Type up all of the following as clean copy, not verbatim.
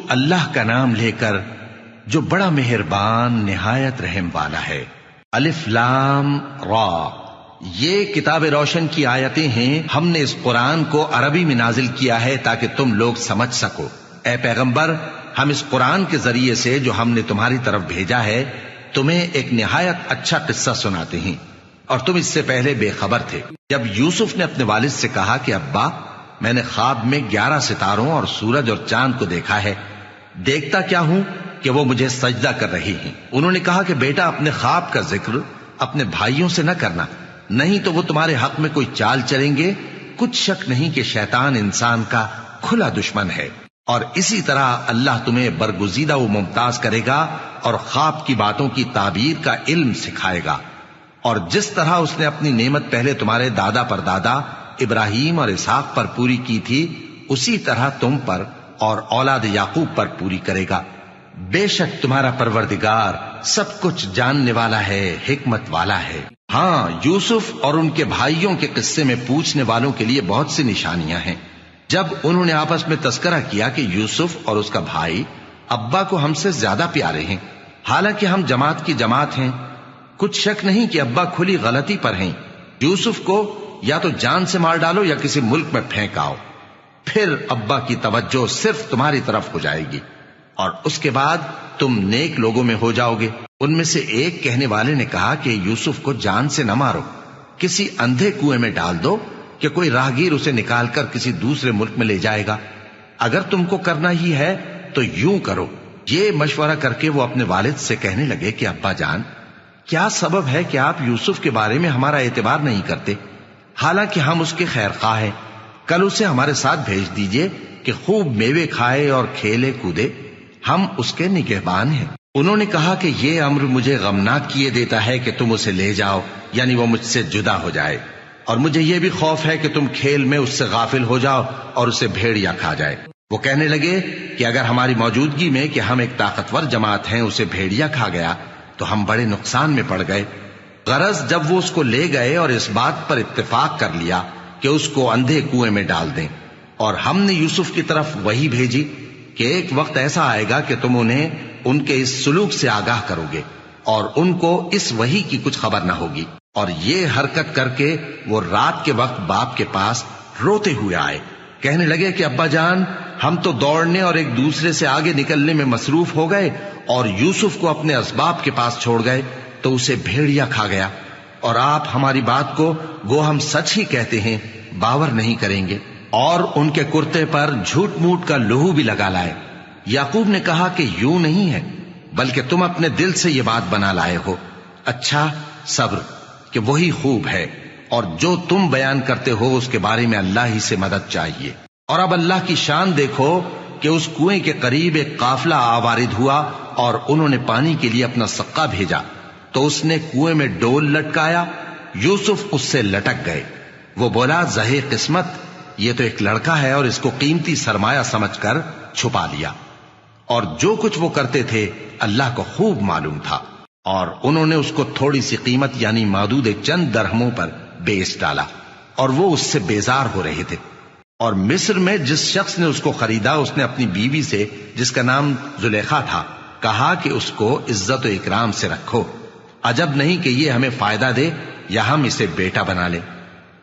اللہ کا نام لے کر جو بڑا مہربان نہایت رحم والا ہے۔ الف لام را، یہ کتاب روشن کی آیتیں ہیں۔ ہم نے اس قرآن کو عربی میں نازل کیا ہے تاکہ تم لوگ سمجھ سکو۔ اے پیغمبر، ہم اس قرآن کے ذریعے سے جو ہم نے تمہاری طرف بھیجا ہے تمہیں ایک نہایت اچھا قصہ سناتے ہیں، اور تم اس سے پہلے بے خبر تھے۔ جب یوسف نے اپنے والد سے کہا کہ ابا، میں نے خواب میں 11 ستاروں اور سورج اور چاند کو دیکھا ہے، دیکھتا کیا ہوں کہ وہ مجھے سجدہ کر رہی ہیں۔ انہوں نے کہا کہ بیٹا، اپنے خواب کا ذکر اپنے بھائیوں سے نہ کرنا، نہیں تو وہ تمہارے حق میں کوئی چال چلیں گے۔ کچھ شک نہیں کہ شیطان انسان کا کھلا دشمن ہے، اور اسی طرح اللہ تمہیں برگزیدہ و ممتاز کرے گا اور خواب کی باتوں کی تعبیر کا علم سکھائے گا، اور جس طرح اس نے اپنی نعمت پہلے تمہارے دادا پر دادا ابراہیم اور اسحاق پر پوری کی تھی، اسی طرح تم پر اور اولاد یعقوب پر پوری کرے گا۔ بے شک تمہارا پروردگار سب کچھ جاننے والا ہے، حکمت والا ہے۔ ہاں، یوسف اور ان کے بھائیوں کے قصے میں پوچھنے والوں کے لیے بہت سی نشانیاں ہیں۔ جب انہوں نے آپس میں تذکرہ کیا کہ یوسف اور اس کا بھائی ابا کو ہم سے زیادہ پیارے ہیں، حالانکہ ہم جماعت کی جماعت ہیں، کچھ شک نہیں کہ ابا کھلی غلطی پر ہیں۔ یوسف کو یا تو جان سے مار ڈالو یا کسی ملک میں پھینک آؤ، پھر ابا کی توجہ صرف تمہاری طرف ہو جائے گی، اور اس کے بعد تم نیک لوگوں میں ہو جاؤ گے۔ ان میں سے ایک کہنے والے نے کہا کہ یوسف کو جان سے نہ مارو، کسی اندھے کنویں میں ڈال دو کہ کوئی راہگیر اسے نکال کر کسی دوسرے ملک میں لے جائے گا۔ اگر تم کو کرنا ہی ہے تو یوں کرو۔ یہ مشورہ کر کے وہ اپنے والد سے کہنے لگے کہ ابا جان، کیا سبب ہے کہ آپ یوسف کے بارے میں ہمارا اعتبار نہیں کرتے؟ حالانکہ ہم اس کے خیر خواہ ہیں، کل اسے ہمارے ساتھ بھیج دیجئے کہ خوب میوے کھائے اور کھیلے کودے، ہم اس کے نگہبان ہیں۔ انہوں نے کہا کہ یہ امر مجھے غمناک کیے دیتا ہے کہ تم اسے لے جاؤ، یعنی وہ مجھ سے جدا ہو جائے، اور مجھے یہ بھی خوف ہے کہ تم کھیل میں اس سے غافل ہو جاؤ اور اسے بھیڑیا کھا جائے۔ وہ کہنے لگے کہ اگر ہماری موجودگی میں کہ ہم ایک طاقتور جماعت ہیں اسے بھیڑیا کھا گیا تو ہم بڑے نقصان میں پڑ گئے۔ غرض جب وہ اس کو لے گئے اور اس بات پر اتفاق کر لیا کہ اس کو اندھے کنویں میں ڈال دیں، اور ہم نے یوسف کی طرف وحی بھیجی کہ ایک وقت ایسا آئے گا کہ تم انہیں ان کے اس سلوک سے آگاہ کرو گے، اور ان کو اس وحی کی کچھ خبر نہ ہوگی۔ اور یہ حرکت کر کے وہ رات کے وقت باپ کے پاس روتے ہوئے آئے، کہنے لگے کہ ابا جان، ہم تو دوڑنے اور ایک دوسرے سے آگے نکلنے میں مصروف ہو گئے اور یوسف کو اپنے اسباب کے پاس چھوڑ گئے تو اسے بھیڑیا کھا گیا، اور آپ ہماری بات کو گو ہم سچ ہی کہتے ہیں باور نہیں کریں گے۔ اور ان کے کرتے پر جھوٹ موٹ کا لہو بھی لگا لائے۔ یعقوب نے کہا کہ یوں نہیں ہے، بلکہ تم اپنے دل سے یہ بات بنا لائے ہو۔ اچھا، صبر، کہ وہی خوب ہے، اور جو تم بیان کرتے ہو اس کے بارے میں اللہ ہی سے مدد چاہیے۔ اور اب اللہ کی شان دیکھو کہ اس کنویں کے قریب ایک قافلہ آوارد ہوا اور انہوں نے پانی کے لیے اپنا سقا بھیجا، تو اس نے کنویں میں ڈول لٹکایا، یوسف اس سے لٹک گئے۔ وہ بولا، زہے قسمت، یہ تو ایک لڑکا ہے، اور اس کو قیمتی سرمایہ سمجھ کر چھپا لیا۔ اور جو کچھ وہ کرتے تھے اللہ کو خوب معلوم تھا، اور انہوں نے اس کو تھوڑی سی قیمت یعنی معدود چند درہموں پر بیچ ڈالا، اور وہ اس سے بیزار ہو رہے تھے۔ اور مصر میں جس شخص نے اس کو خریدا اس نے اپنی بیوی سے، جس کا نام زلیخا تھا، کہا کہ اس کو عزت و اکرام سے رکھو، عجب نہیں کہ یہ ہمیں فائدہ دے یا ہم اسے بیٹا بنا لیں۔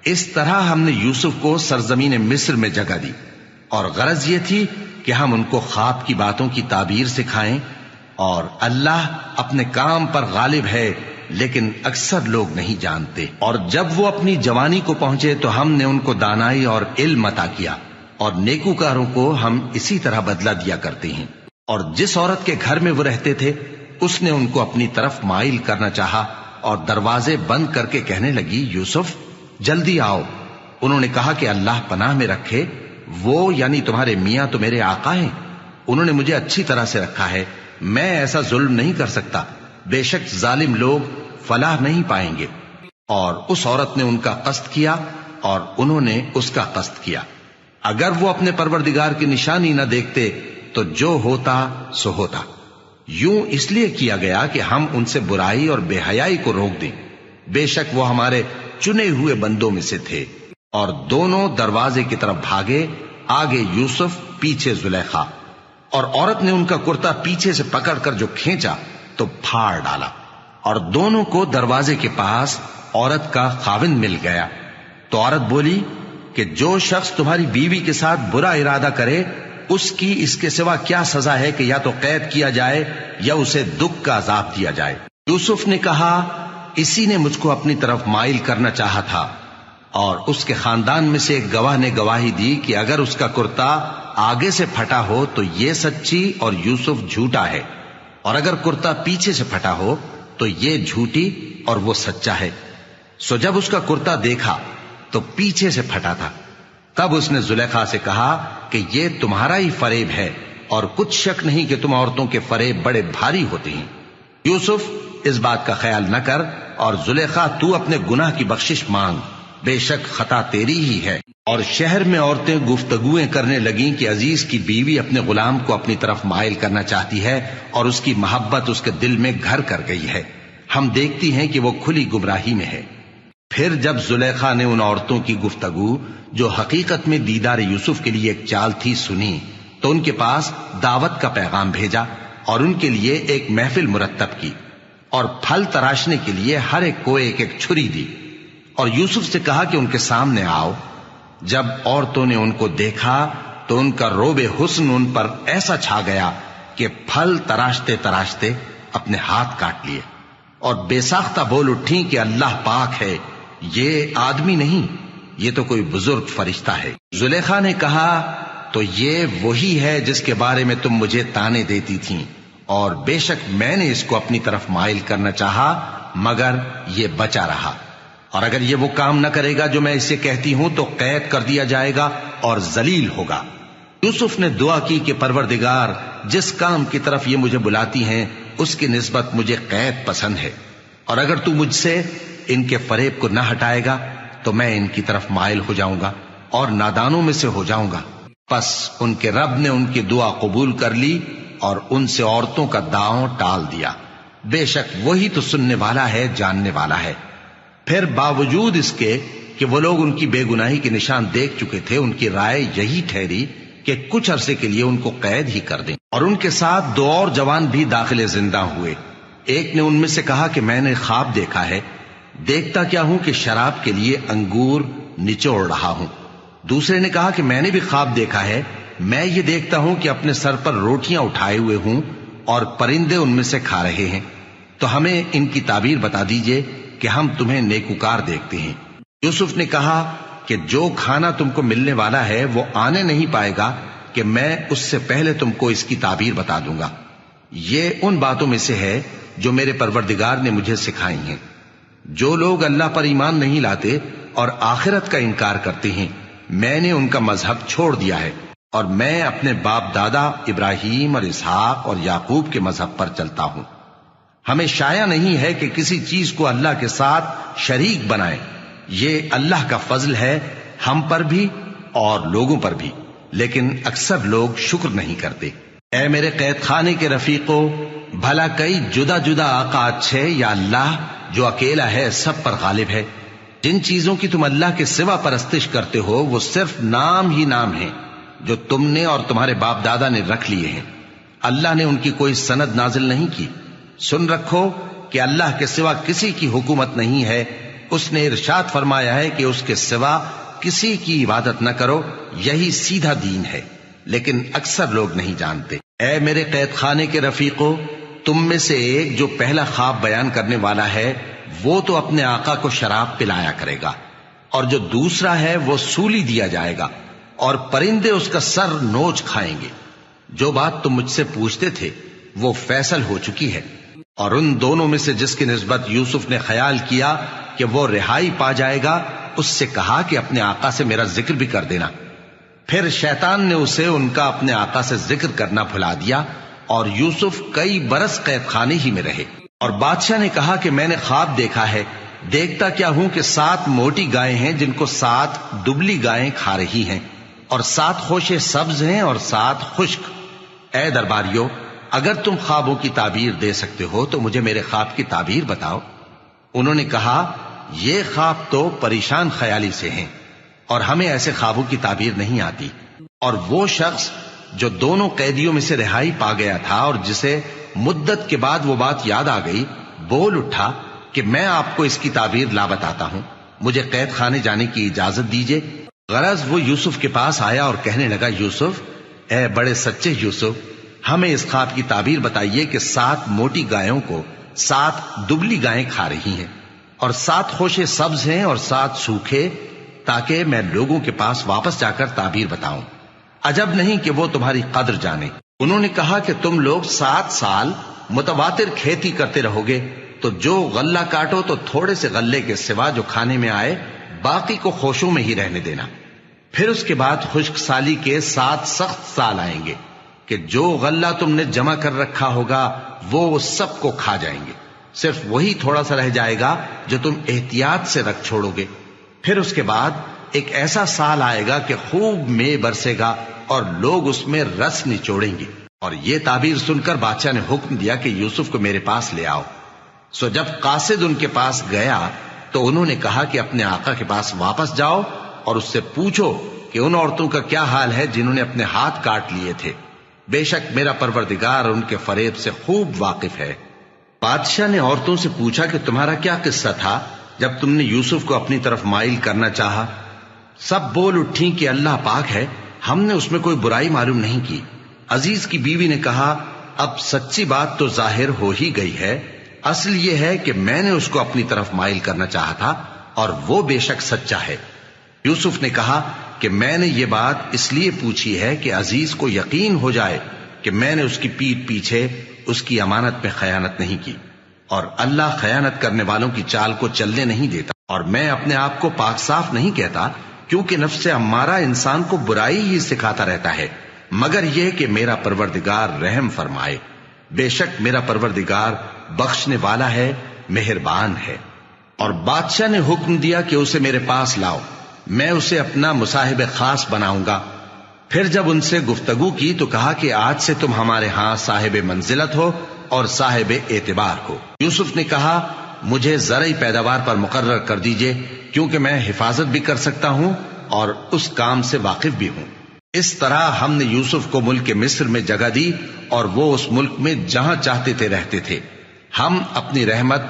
اس طرح ہم نے یوسف کو سرزمین مصر میں جگہ دی، اور غرض یہ تھی کہ ہم ان کو خواب کی باتوں کی تعبیر سکھائیں، اور اللہ اپنے کام پر غالب ہے لیکن اکثر لوگ نہیں جانتے۔ اور جب وہ اپنی جوانی کو پہنچے تو ہم نے ان کو دانائی اور علم عطا کیا، اور نیکوکاروں کو ہم اسی طرح بدلہ دیا کرتے ہیں۔ اور جس عورت کے گھر میں وہ رہتے تھے اس نے ان کو اپنی طرف مائل کرنا چاہا، اور دروازے بند کر کے کہنے لگی، یوسف جلدی آؤ۔ انہوں نے کہا کہ اللہ پناہ میں رکھے، وہ یعنی تمہارے میاں تو میرے آقا ہیں، انہوں نے مجھے اچھی طرح سے رکھا ہے، میں ایسا ظلم نہیں کر سکتا، بے شک ظالم لوگ فلاح نہیں پائیں گے۔ اور اس عورت نے ان کا قصد کیا اور انہوں نے اس کا قصد کیا۔ اگر وہ اپنے پروردگار کی نشانی نہ دیکھتے تو جو ہوتا سو ہوتا۔ یوں اس لیے کیا گیا کہ ہم ان سے برائی اور بے حیائی کو روک دیں، بے شک وہ ہمارے چنے ہوئے بندوں میں سے تھے۔ اور دونوں دروازے کی طرف بھاگے، آگے یوسف، پیچھے زلیخا، اور عورت نے ان کا کرتا پیچھے سے پکڑ کر جو کھینچا تو پھاڑ ڈالا، اور دونوں کو دروازے کے پاس عورت کا خاوند مل گیا۔ تو عورت بولی کہ جو شخص تمہاری بیوی کے ساتھ برا ارادہ کرے اس کی اس کے سوا کیا سزا ہے کہ یا تو قید کیا جائے یا اسے دکھ کا عذاب دیا جائے۔ یوسف نے کہا اسی نے مجھ کو اپنی طرف مائل کرنا چاہا تھا، اور اس کے خاندان میں سے ایک گواہ نے گواہی دی کہ اگر اس کا کرتا آگے سے پھٹا ہو تو یہ سچی اور یوسف جھوٹا ہے، اور اگر کرتا پیچھے سے پھٹا ہو تو یہ جھوٹی اور وہ سچا ہے۔ سو جب اس کا کرتا دیکھا تو پیچھے سے پھٹا تھا، تب اس نے زلیخا سے کہا کہ یہ تمہارا ہی فریب ہے، اور کچھ شک نہیں کہ تم عورتوں کے فریب بڑے بھاری ہوتے ہیں۔ یوسف اس بات کا خیال نہ کر، اور زلیخا تو اپنے گناہ کی بخشش مانگ، بے شک خطا تیری ہی ہے۔ اور شہر میں عورتیں گفتگویں کرنے لگیں کہ عزیز کی بیوی اپنے غلام کو اپنی طرف مائل کرنا چاہتی ہے اور اس کی محبت اس کے دل میں گھر کر گئی ہے، ہم دیکھتی ہیں کہ وہ کھلی گمراہی میں ہے۔ پھر جب زلیخا نے ان عورتوں کی گفتگو جو حقیقت میں دیدار یوسف کے لیے ایک چال تھی سنی، تو ان کے پاس دعوت کا پیغام بھیجا اور ان کے لیے ایک محفل مرتب کی، اور پھل تراشنے کے لیے ہر ایک کو ایک ایک چھری دی، اور یوسف سے کہا کہ ان کے سامنے آؤ۔ جب عورتوں نے ان کو دیکھا تو ان کا روب حسن ان پر ایسا چھا گیا کہ پھل تراشتے تراشتے اپنے ہاتھ کاٹ لیے، اور بے ساختہ بول اٹھیں کہ اللہ پاک ہے، یہ آدمی نہیں، یہ تو کوئی بزرگ فرشتہ ہے۔ زلیخا نے کہا تو یہ وہی ہے جس کے بارے میں تم مجھے تانے دیتی تھیں، اور بے شک میں نے اس کو اپنی طرف مائل کرنا چاہا مگر یہ بچا رہا، اور اگر یہ وہ کام نہ کرے گا جو میں اسے کہتی ہوں تو قید کر دیا جائے گا اور ذلیل ہوگا۔ یوسف نے دعا کی کہ پروردگار جس کام کی طرف یہ مجھے بلاتی ہیں اس کی نسبت مجھے قید پسند ہے، اور اگر تو مجھ سے ان کے فریب کو نہ ہٹائے گا تو میں ان کی طرف مائل ہو جاؤں گا اور نادانوں میں سے ہو جاؤں گا۔ پس ان کے رب نے ان کی دعا قبول کر لی اور ان سے عورتوں کا داؤں ٹال دیا، بے شک وہی تو سننے والا ہے، جاننے والا ہے۔ پھر باوجود اس کے کہ وہ لوگ ان کی بے گناہی کے نشان دیکھ چکے تھے، ان کی رائے یہی ٹھہری کہ کچھ عرصے کے لیے ان کو قید ہی کر دیں، اور ان کے ساتھ دو اور جوان بھی داخل زندہ ہوئے۔ ایک نے ان میں سے کہا کہ میں نے خواب دیکھا ہے، دیکھتا کیا ہوں کہ شراب کے لیے انگور نچوڑ رہا ہوں۔ دوسرے نے کہا کہ میں نے بھی خواب دیکھا ہے، میں یہ دیکھتا ہوں کہ اپنے سر پر روٹیاں اٹھائے ہوئے ہوں اور پرندے ان میں سے کھا رہے ہیں، تو ہمیں ان کی تعبیر بتا دیجئے کہ ہم تمہیں نیکوکار دیکھتے ہیں۔ یوسف نے کہا کہ جو کھانا تم کو ملنے والا ہے وہ آنے نہیں پائے گا کہ میں اس سے پہلے تم کو اس کی تعبیر بتا دوں گا۔ یہ ان باتوں میں سے ہے جو میرے پروردگار نے مجھے سکھائی ہیں۔ جو لوگ اللہ پر ایمان نہیں لاتے اور آخرت کا انکار کرتے ہیں، میں نے ان کا مذہب چھوڑ دیا ہے، اور میں اپنے باپ دادا ابراہیم اور اسحاق اور یعقوب کے مذہب پر چلتا ہوں۔ ہمیں شایع نہیں ہے کہ کسی چیز کو اللہ کے ساتھ شریک بنائیں، یہ اللہ کا فضل ہے ہم پر بھی اور لوگوں پر بھی، لیکن اکثر لوگ شکر نہیں کرتے۔ اے میرے قید خانے کے رفیقو، بھلا کئی جدا جدا آقا اچھے یا اللہ جو اکیلا ہے سب پر غالب ہے؟ جن چیزوں کی تم اللہ کے سوا پرستش کرتے ہو وہ صرف نام ہی نام ہیں جو تم نے اور تمہارے باپ دادا نے رکھ لیے ہیں، اللہ نے ان کی کوئی سند نازل نہیں کی۔ سن رکھو کہ اللہ کے سوا کسی کی حکومت نہیں ہے، اس نے ارشاد فرمایا ہے کہ اس کے سوا کسی کی عبادت نہ کرو، یہی سیدھا دین ہے، لیکن اکثر لوگ نہیں جانتے۔ اے میرے قید خانے کے رفیقو، تم میں سے ایک جو پہلا خواب بیان کرنے والا ہے وہ تو اپنے آقا کو شراب پلایا کرے گا، اور جو دوسرا ہے وہ سولی دیا جائے گا، اور پرندے اس کا سر نوچ کھائیں گے۔ جو بات تم مجھ سے پوچھتے تھے وہ فیصل ہو چکی ہے، اور ان دونوں میں سے جس کی نسبت یوسف نے خیال کیا کہ وہ رہائی پا جائے گا، اس سے کہا کہ اپنے آقا سے میرا ذکر بھی کر دینا۔ پھر شیطان نے اسے ان کا اپنے آقا سے ذکر کرنا بھلا دیا، اور یوسف کئی برس قید خانے ہی میں رہے۔ اور بادشاہ نے کہا کہ میں نے خواب دیکھا ہے، دیکھتا کیا ہوں کہ 7 موٹی گائیں ہیں جن کو 7 دبلی گائیں کھا رہی ہیں، اور 7 خوشے سبز ہیں اور 7 خشک۔ اے درباریو، اگر تم خوابوں کی تعبیر دے سکتے ہو تو مجھے میرے خواب کی تعبیر بتاؤ۔ انہوں نے کہا یہ خواب تو پریشان خیالی سے ہیں، اور ہمیں ایسے خوابوں کی تعبیر نہیں آتی۔ اور وہ شخص جو دونوں قیدیوں میں سے رہائی پا گیا تھا اور جسے مدت کے بعد وہ بات یاد آ گئی، بول اٹھا کہ میں آپ کو اس کی تعبیر لا بتاتا ہوں، مجھے قید خانے جانے کی اجازت دیجیے۔ غرض وہ یوسف کے پاس آیا اور کہنے لگا، یوسف، اے بڑے سچے یوسف، ہمیں اس خواب کی تعبیر بتائیے کہ 7 موٹی گایوں کو 7 دبلی گائیں کھا رہی ہیں، اور 7 خوشے سبز ہیں اور 7 سوکھے، تاکہ میں لوگوں کے پاس واپس جا کر تعبیر بتاؤں۔ عجب نہیں کہ وہ تمہاری قدر جانے۔ انہوں نے کہا کہ تم لوگ 7 سال متواتر کھیتی کرتے رہو گے، تو جو غلہ کاٹو تو تھوڑے سے غلے کے سوا جو کھانے میں آئے باقی کو خوشوں میں ہی رہنے دینا۔ پھر اس کے بعد خشک سالی کے 7 سخت سال آئیں گے کہ جو غلہ تم نے جمع کر رکھا ہوگا وہ سب کو کھا جائیں گے، صرف وہی تھوڑا سا رہ جائے گا جو تم احتیاط سے رکھ چھوڑو گے۔ پھر اس کے بعد ایک ایسا سال آئے گا کہ خوب مے برسے گا اور لوگ اس میں رس نچوڑیں گے۔ اور یہ تعبیر سن کر بادشاہ نے حکم دیا کہ یوسف کو میرے پاس لے آؤ۔ سو جب قاصد ان کے پاس گیا تو انہوں نے کہا کہ اپنے آقا کے پاس واپس جاؤ اور اس سے پوچھو کہ ان عورتوں کا کیا حال ہے جنہوں نے اپنے ہاتھ کاٹ لیے تھے، بے شک میرا پروردگار ان کے فریب سے خوب واقف ہے۔ بادشاہ نے عورتوں سے پوچھا کہ تمہارا کیا قصہ تھا جب تم نے یوسف کو اپنی طرف مائل کرنا چاہا؟ سب بول اٹھیں کہ اللہ پاک ہے، ہم نے اس میں کوئی برائی معلوم نہیں کی۔ عزیز کی بیوی نے کہا، اب سچی بات تو ظاہر ہو ہی گئی ہے، اصل یہ ہے کہ میں نے اس کو اپنی طرف مائل کرنا چاہا تھا اور وہ بے شک سچا ہے۔ یوسف نے کہا کہ میں نے یہ بات اس لیے پوچھی ہے کہ عزیز کو یقین ہو جائے کہ میں نے اس کی پیٹھ پیچھے اس کی امانت میں خیانت نہیں کی، اور اللہ خیانت کرنے والوں کی چال کو چلنے نہیں دیتا، اور میں اپنے آپ کو پاک صاف نہیں کہتا، کیونکہ نفس امارہ انسان کو برائی ہی سکھاتا رہتا ہے، مگر یہ کہ میرا پروردگار رحم فرمائے، بے شک میرا پروردگار بخشنے والا ہے، مہربان ہے۔ اور بادشاہ نے حکم دیا کہ اسے میرے پاس لاؤ، میں اسے اپنا مصاحب خاص بناؤں گا۔ پھر جب ان سے گفتگو کی تو کہا کہ آج سے تم ہمارے ہاں صاحب منزلت ہو اور صاحب اعتبار ہو۔ یوسف نے کہا، مجھے زرعی پیداوار پر مقرر کر دیجئے، کیونکہ میں حفاظت بھی کر سکتا ہوں اور اس کام سے واقف بھی ہوں۔ اس طرح ہم نے یوسف کو ملک مصر میں جگہ دی اور وہ اس ملک میں جہاں چاہتے تھے رہتے تھے۔ ہم اپنی رحمت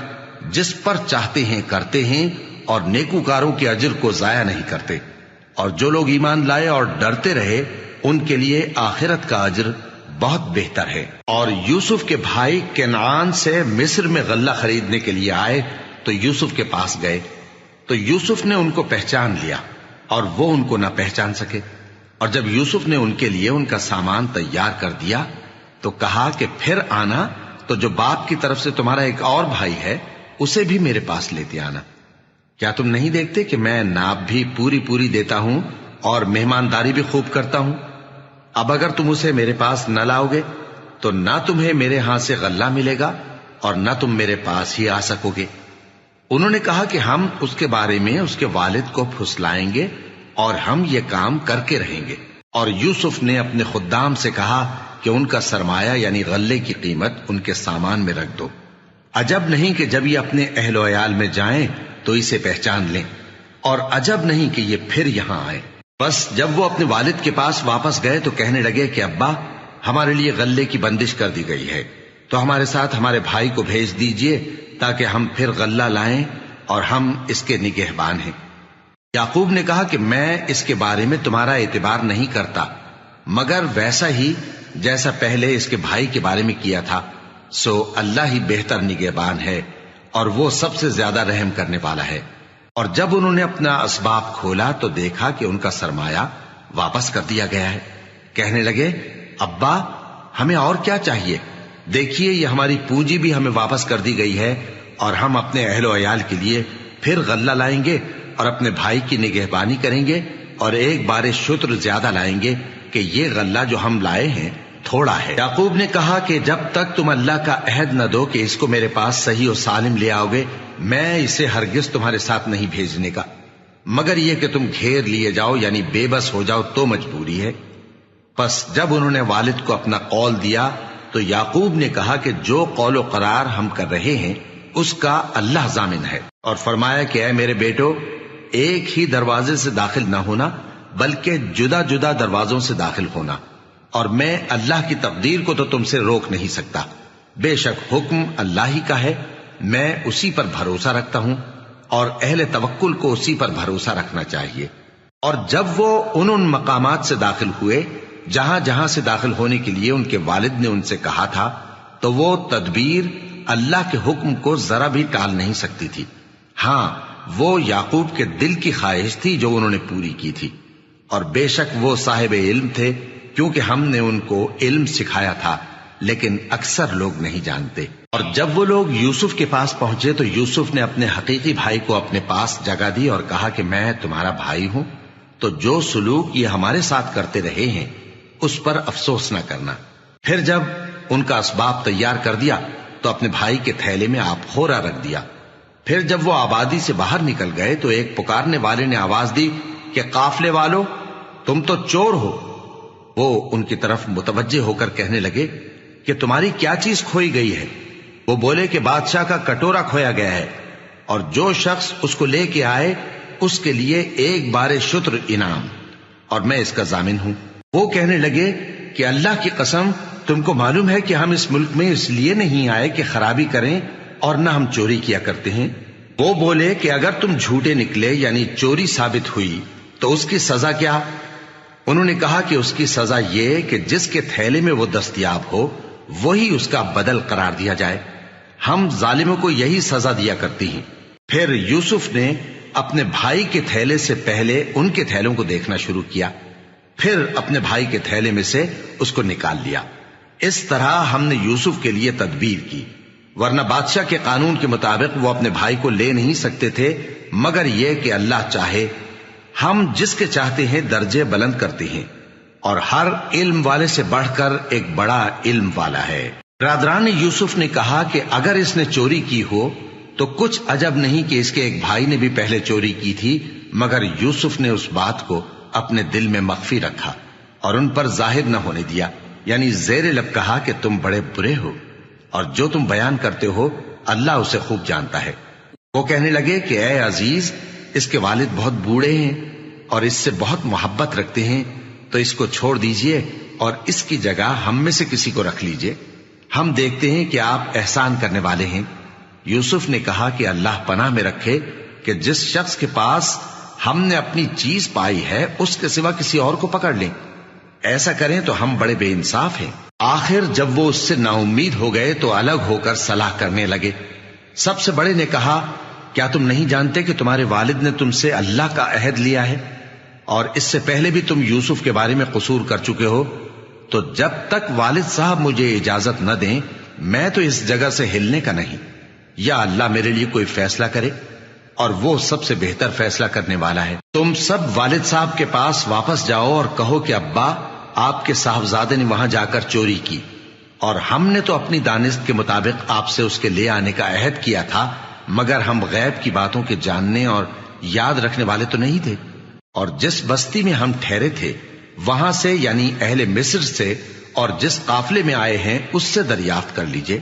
جس پر چاہتے ہیں کرتے ہیں اور نیکوکاروں کے اجر کو ضائع نہیں کرتے، اور جو لوگ ایمان لائے اور ڈرتے رہے ان کے لیے آخرت کا اجر بہت بہتر ہے۔ اور یوسف کے بھائی کنعان سے مصر میں غلہ خریدنے کے لیے آئے تو یوسف کے پاس گئے، تو یوسف نے ان کو پہچان لیا اور وہ ان کو نہ پہچان سکے۔ اور جب یوسف نے ان کے لیے ان کا سامان تیار کر دیا تو کہا کہ پھر آنا تو جو باپ کی طرف سے تمہارا ایک اور بھائی ہے اسے بھی میرے پاس لیتے آنا۔ کیا تم نہیں دیکھتے کہ میں ناپ بھی پوری پوری دیتا ہوں اور مہمانداری بھی خوب کرتا ہوں؟ اب اگر تم اسے میرے پاس نہ لاؤ گے تو نہ تمہیں میرے ہاں سے غلہ ملے گا اور نہ تم میرے پاس ہی آ سکو گے۔ انہوں نے کہا کہ ہم اس کے بارے میں اس کے والد کو پھسلائیں گے اور ہم یہ کام کر کے رہیں گے۔ اور یوسف نے اپنے خدام سے کہا کہ ان کا سرمایہ یعنی غلے کی قیمت ان کے سامان میں رکھ دو۔ عجب نہیں کہ جب یہ اپنے اہل و عیال میں جائیں تو اسے پہچان لیں، اور عجب نہیں کہ یہ پھر یہاں آئے۔ بس جب وہ اپنے والد کے پاس واپس گئے تو کہنے لگے کہ ابا، ہمارے لیے غلے کی بندش کر دی گئی ہے، تو ہمارے ساتھ ہمارے بھائی کو بھیج دیجئے تاکہ ہم پھر غلہ لائیں اور ہم اس کے نگہبان ہیں۔ یعقوب نے کہا کہ میں اس کے بارے میں تمہارا اعتبار نہیں کرتا، مگر ویسا ہی جیسا پہلے اس کے بھائی کے بارے میں کیا تھا، سو اللہ ہی بہتر نگہبان ہے اور وہ سب سے زیادہ رحم کرنے والا ہے۔ اور جب انہوں نے اپنا اسباب کھولا تو دیکھا کہ ان کا سرمایہ واپس کر دیا گیا ہے۔ کہنے لگے، ابا ہمیں اور کیا چاہیے؟ دیکھیے یہ ہماری پونجی بھی ہمیں واپس کر دی گئی ہے، اور ہم اپنے اہل و عیال کے لیے پھر غلہ لائیں گے اور اپنے بھائی کی نگہبانی کریں گے، اور ایک بار شتر زیادہ لائیں گے کہ یہ غلہ جو ہم لائے ہیں تھوڑا ہے۔ یعقوب نے کہا کہ جب تک تم اللہ کا عہد نہ دو کہ اس کو میرے پاس صحیح و سالم لے آؤ گے، میں اسے ہرگز تمہارے ساتھ نہیں بھیجنے کا، مگر یہ کہ تم گھیر لیے جاؤ یعنی بے بس ہو جاؤ تو مجبوری ہے۔ پس جب انہوں نے والد کو اپنا قول دیا تو یعقوب نے کہا کہ جو قول و قرار ہم کر رہے ہیں اس کا اللہ ضامن ہے، اور فرمایا کہ اے میرے بیٹو، ایک ہی دروازے سے داخل نہ ہونا بلکہ جدا جدا دروازوں سے داخل ہونا، اور میں اللہ کی تقدیر کو تو تم سے روک نہیں سکتا. بے شک حکم اللہ ہی کا ہے، میں اسی پر بھروسہ رکھتا ہوں، اور اہل توکل کو اسی پر بھروسہ رکھنا چاہیے. اور جب وہ ان مقامات سے داخل ہوئے جہاں جہاں سے داخل ہونے کے لیے ان کے والد نے ان سے کہا تھا، تو وہ تدبیر اللہ کے حکم کو ذرا بھی ٹال نہیں سکتی تھی. ہاں، وہ یعقوب کے دل کی خواہش تھی جو انہوں نے پوری کی تھی. اور بے شک وہ صاحب علم تھے، کیونکہ ہم نے ان کو علم سکھایا تھا، لیکن اکثر لوگ نہیں جانتے. اور جب وہ لوگ یوسف کے پاس پہنچے تو یوسف نے اپنے حقیقی بھائی کو اپنے پاس جگہ دی اور کہا کہ میں تمہارا بھائی ہوں، تو جو سلوک یہ ہمارے ساتھ کرتے رہے ہیں اس پر افسوس نہ کرنا. پھر جب ان کا اسباب تیار کر دیا تو اپنے بھائی کے تھیلے میں آپ خورا رکھ دیا. پھر جب وہ آبادی سے باہر نکل گئے تو ایک پکارنے والے نے آواز دی کہ قافلے والو، تم تو چور ہو. وہ ان کی طرف متوجہ ہو کر کہنے لگے کہ تمہاری کیا چیز کھوئی گئی ہے؟ وہ بولے کہ بادشاہ کا کٹورا کھویا گیا ہے، اور جو شخص اس کو لے کے آئے اس کے لیے 1 بار شتر انعام، اور میں اس کا ضامن ہوں. وہ کہنے لگے کہ اللہ کی قسم، تم کو معلوم ہے کہ ہم اس ملک میں اس لیے نہیں آئے کہ خرابی کریں اور نہ ہم چوری کیا کرتے ہیں. وہ بولے کہ اگر تم جھوٹے نکلے یعنی چوری ثابت ہوئی تو اس کی سزا کیا؟ انہوں نے کہا کہ اس کی سزا یہ کہ جس کے تھیلے میں وہ دستیاب ہو وہی اس کا بدل قرار دیا جائے. ہم ظالموں کو یہی سزا دیا کرتی ہیں. پھر یوسف نے اپنے بھائی کے تھیلے سے پہلے ان کے تھیلوں کو دیکھنا شروع کیا، پھر اپنے بھائی کے تھیلے میں سے اس کو نکال لیا. اس طرح ہم نے یوسف کے لیے تدبیر کی، ورنہ بادشاہ کے قانون کے مطابق وہ اپنے بھائی کو لے نہیں سکتے تھے مگر یہ کہ اللہ چاہے. ہم جس کے چاہتے ہیں درجے بلند کرتے ہیں، اور ہر علم والے سے بڑھ کر ایک بڑا علم والا ہے. برادران یوسف نے کہا کہ اگر اس نے چوری کی ہو تو کچھ عجب نہیں کہ اس کے ایک بھائی نے بھی پہلے چوری کی تھی، مگر یوسف نے اس بات کو اپنے دل میں مخفی رکھا اور ان پر ظاہر نہ ہونے دیا، یعنی زیر لب کہا کہ تم بڑے برے ہو، اور جو تم بیان کرتے ہو اللہ اسے خوب جانتا ہے. وہ کہنے لگے کہ اے عزیز، اس کے والد بہت بوڑھے ہیں اور اس سے بہت محبت رکھتے ہیں، تو اس کو چھوڑ دیجئے اور اس کی جگہ ہم میں سے کسی کو رکھ لیجئے، ہم دیکھتے ہیں کہ آپ احسان کرنے والے ہیں. یوسف نے کہا کہ اللہ پناہ میں رکھے کہ جس شخص کے پاس ہم نے اپنی چیز پائی ہے اس کے سوا کسی اور کو پکڑ لیں، ایسا کریں تو ہم بڑے بے انصاف ہیں. آخر جب وہ اس سے نا امید ہو گئے تو الگ ہو کر صلاح کرنے لگے. سب سے بڑے نے کہا کیا تم نہیں جانتے کہ تمہارے والد نے تم سے اللہ کا عہد لیا ہے، اور اس سے پہلے بھی تم یوسف کے بارے میں قصور کر چکے ہو، تو جب تک والد صاحب مجھے اجازت نہ دیں میں تو اس جگہ سے ہلنے کا نہیں، یا اللہ میرے لیے کوئی فیصلہ کرے، اور وہ سب سے بہتر فیصلہ کرنے والا ہے. تم سب والد صاحب کے پاس واپس جاؤ اور کہو کہ ابا، آپ کے صاحبزادے نے وہاں جا کر چوری کی، اور ہم نے تو اپنی دانست کے مطابق آپ سے اس کے لے آنے کا عہد کیا تھا، مگر ہم غیب کی باتوں کے جاننے اور یاد رکھنے والے تو نہیں تھے. اور جس بستی میں ہم ٹھہرے تھے وہاں سے یعنی اہل مصر سے اور جس قافلے میں آئے ہیں اس سے دریافت کر لیجئے،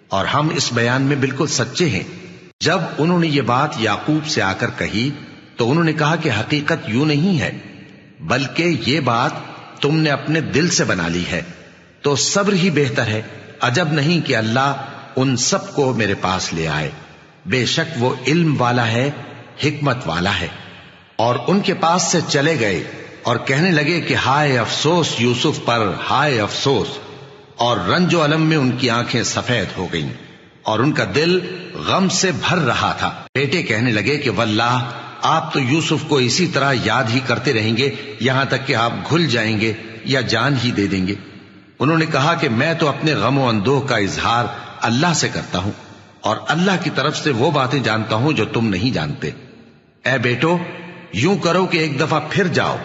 اور ہم اس بیان میں بالکل سچے ہیں. جب انہوں نے یہ بات یعقوب سے آ کر کہی تو انہوں نے کہا کہ حقیقت یوں نہیں ہے، بلکہ یہ بات تم نے اپنے دل سے بنا لی ہے، تو صبر ہی بہتر ہے. عجب نہیں کہ اللہ ان سب کو میرے پاس لے آئے، بے شک وہ علم والا ہے، حکمت والا ہے. اور ان کے پاس سے چلے گئے اور کہنے لگے کہ ہائے افسوس یوسف پر، ہائے افسوس. اور رنج و الم میں ان کی آنکھیں سفید ہو گئیں اور ان کا دل غم سے بھر رہا تھا. بیٹے کہنے لگے کہ واللہ آپ تو یوسف کو اسی طرح یاد ہی کرتے رہیں گے یہاں تک کہ آپ گھل جائیں گے یا جان ہی دے دیں گے. انہوں نے کہا کہ میں تو اپنے غم و اندوہ کا اظہار اللہ سے کرتا ہوں، اور اللہ کی طرف سے وہ باتیں جانتا ہوں جو تم نہیں جانتے. اے بیٹو، یوں کرو کہ ایک دفعہ پھر جاؤ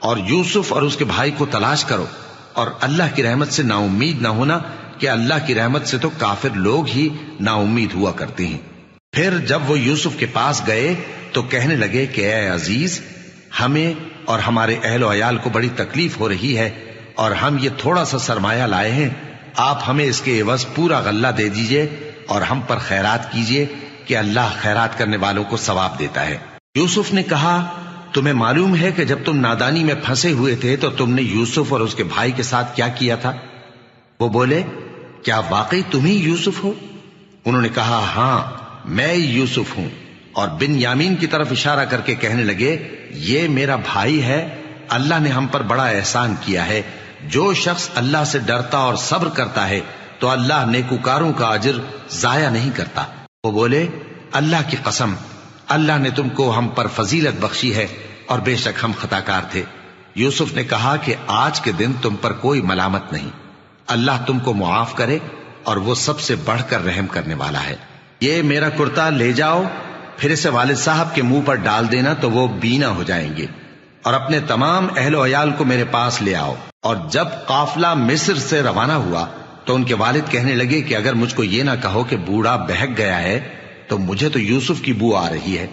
اور یوسف اور اس کے بھائی کو تلاش کرو، اور اللہ کی رحمت سے نا امید نہ ہونا کہ اللہ کی رحمت سے تو کافر لوگ ہی نا امید ہوا کرتے ہیں. پھر جب وہ یوسف کے پاس گئے تو کہنے لگے کہ اے عزیز، ہمیں اور ہمارے اہل و عیال کو بڑی تکلیف ہو رہی ہے، اور ہم یہ تھوڑا سا سرمایہ لائے ہیں، آپ ہمیں اس کے عوض پورا غلہ دے دیجئے اور ہم پر خیرات کیجئے کہ اللہ خیرات کرنے والوں کو ثواب دیتا ہے. یوسف نے کہا تمہیں معلوم ہے کہ جب تم نادانی میں پھنسے ہوئے تھے تو تم نے یوسف اور اس کے بھائی کے ساتھ کیا کیا تھا؟ وہ بولے کیا واقعی تم ہی یوسف ہو؟ انہوں نے کہا ہاں میں یوسف ہوں، اور بن یامین کی طرف اشارہ کر کے کہنے لگے یہ میرا بھائی ہے، اللہ نے ہم پر بڑا احسان کیا ہے، جو شخص اللہ سے ڈرتا اور صبر کرتا ہے تو اللہ نیکوکاروں کا اجر ضائع نہیں کرتا۔ وہ بولے اللہ کی قسم اللہ نے تم کو ہم پر فضیلت بخشی ہے اور بے شک ہم خطا کار تھے۔ یوسف نے کہا کہ آج کے دن تم پر کوئی ملامت نہیں، اللہ تم کو معاف کرے اور وہ سب سے بڑھ کر رحم کرنے والا ہے۔ یہ میرا کرتا لے جاؤ، پھر اسے والد صاحب کے منہ پر ڈال دینا تو وہ بینا ہو جائیں گے، اور اپنے تمام اہل و عیال کو میرے پاس لے آؤ۔ اور جب قافلہ مصر سے روانہ ہوا تو ان کے والد کہنے لگے کہ اگر مجھ کو یہ نہ کہو کہ بوڑھا بہک گیا ہے تو مجھے تو یوسف کی بو آ رہی ہے۔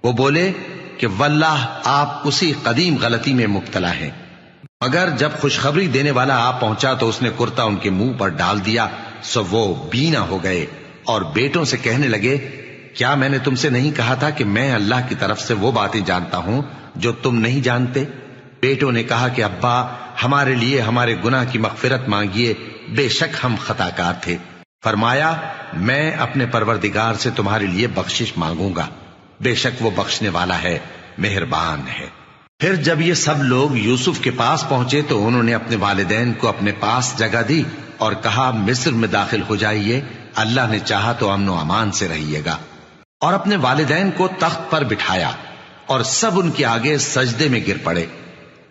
وہ بولے کہ واللہ آپ اسی قدیم غلطی میں مبتلا ہیں۔ مگر جب خوشخبری دینے والا آ پہنچا تو اس نے کرتا ان کے منہ پر ڈال دیا، سو وہ بینا ہو گئے اور بیٹوں سے کہنے لگے کیا میں نے تم سے نہیں کہا تھا کہ میں اللہ کی طرف سے وہ باتیں جانتا ہوں جو تم نہیں جانتے؟ بیٹوں نے کہا کہ ابا ہمارے لیے ہمارے گناہ کی مغفرت مانگیے، بے شک ہم خطا کار تھے۔ فرمایا میں اپنے پروردگار سے تمہارے لیے بخشش مانگوں گا، بے شک وہ بخشنے والا ہے، مہربان ہے۔ پھر جب یہ سب لوگ یوسف کے پاس پہنچے تو انہوں نے اپنے والدین کو اپنے پاس جگہ دی اور کہا مصر میں داخل ہو جائیے، اللہ نے چاہا تو امن و امان سے رہیے گا۔ اور اپنے والدین کو تخت پر بٹھایا اور سب ان کے آگے سجدے میں گر پڑے۔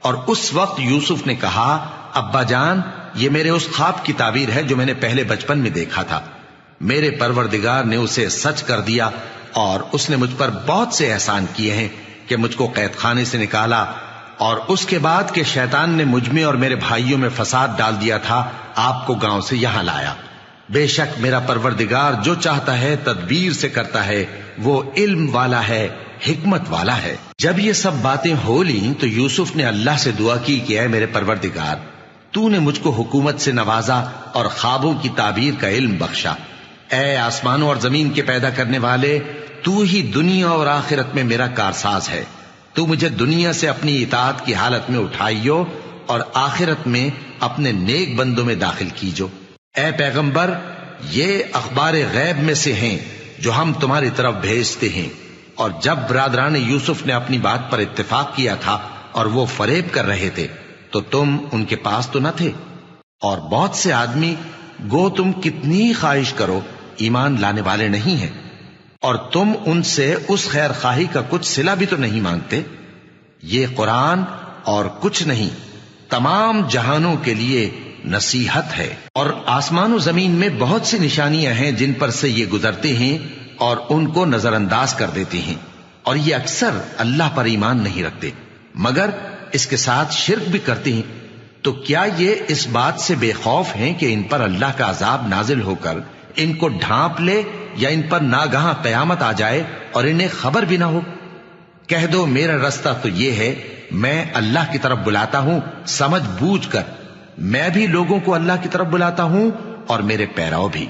اور اس وقت یوسف نے کہا ابا جان یہ میرے اس خواب کی تعبیر ہے جو میں نے پہلے بچپن میں دیکھا تھا، میرے پروردگار نے اسے سچ کر دیا اور اس نے مجھ پر بہت سے احسان کیے ہیں کہ مجھ کو قید خانے سے نکالا، اور اس کے بعد کہ شیطان نے مجھ میں اور میرے بھائیوں میں فساد ڈال دیا تھا آپ کو گاؤں سے یہاں لایا۔ بے شک میرا پروردگار جو چاہتا ہے تدبیر سے کرتا ہے، وہ علم والا ہے، حکمت والا ہے۔ جب یہ سب باتیں ہو لیں تو یوسف نے اللہ سے دعا کی کہ اے میرے پروردگار تو نے مجھ کو حکومت سے نوازا اور خوابوں کی تعبیر کا علم بخشا۔ اے آسمانوں اور زمین کے پیدا کرنے والے، تو ہی دنیا اور آخرت میں میرا کارساز ہے، تو مجھے دنیا سے اپنی اطاعت کی حالت میں اٹھائیو اور آخرت میں اپنے نیک بندوں میں داخل کیجو۔ اے پیغمبر یہ اخبار غیب میں سے ہیں جو ہم تمہاری طرف بھیجتے ہیں۔ اور جب برادران یوسف نے اپنی بات پر اتفاق کیا تھا اور وہ فریب کر رہے تھے تو تم ان کے پاس تو نہ تھے، اور بہت سے آدمی گو تم کتنی خواہش کرو ایمان لانے والے نہیں ہیں، اور تم ان سے اس خیر خواہی کا کچھ صلہ بھی تو نہیں مانگتے۔ یہ قرآن اور کچھ نہیں تمام جہانوں کے لیے نصیحت ہے، اور آسمان و زمین میں بہت سی نشانیاں ہیں جن پر سے یہ گزرتے ہیں اور ان کو نظر انداز کر دیتے ہیں، اور یہ اکثر اللہ پر ایمان نہیں رکھتے مگر اس کے ساتھ شرک بھی کرتے ہیں۔ تو کیا یہ اس بات سے بے خوف ہیں کہ ان پر اللہ کا عذاب نازل ہو کر ان کو ڈھانپ لے یا ان پر ناگہاں قیامت آ جائے اور انہیں خبر بھی نہ ہو؟ کہہ دو میرا رستہ تو یہ ہے، میں اللہ کی طرف بلاتا ہوں سمجھ بوجھ کر، میں بھی لوگوں کو اللہ کی طرف بلاتا ہوں اور میرے پیراؤ بھی،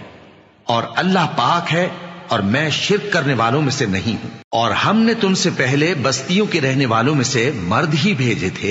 اور اللہ پاک ہے اور میں شرک کرنے والوں میں سے نہیں ہوں۔ اور ہم نے تم سے پہلے بستیوں کے رہنے والوں میں سے مرد ہی بھیجے تھے